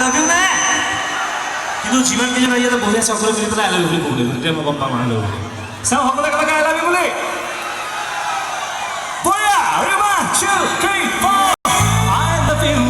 love you নে কিন্তু যিমান কেইজন ইয়াতে বহি আছে সকলোৱে মিলি পেলাই আই লাভ ইউ বুলি ক'ব লাগিব তেতিয়া মই গম পাম আই লাভ ইউ চাওঁ সকলোৱে একেলগে আই লাভ ইউ বুলি বঢ়িয়া ৰিমা 2 3 4 I love you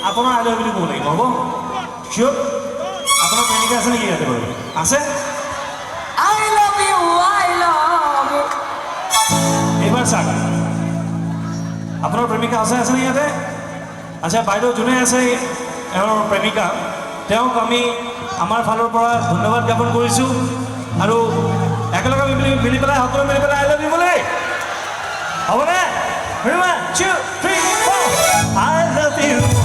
আপোনাৰ আই লাভ ইউ বুলি ক'ব লাগিব হ'ব শিয়ৰ আপোনাৰ প্ৰেমিকা আছে নেকি ইয়াতে বাৰু আছে I love you এইবাৰ চাওক আপোনাৰ প্ৰেমিকা আছে নে ইয়াতে আচ্ছা বাইদেউ যোনে আছে এওঁৰ প্ৰেমিকা তেওঁক আমি আমাৰ ফালৰ পৰা ধন্যবাদ জ্ঞাপন কৰিছোঁ আৰু একেলগে মিলি পেলাই সকলোৱে মিলি পেলাই আই লাভ ইউ বুলি হ'বনে 1 2 3 4 I love you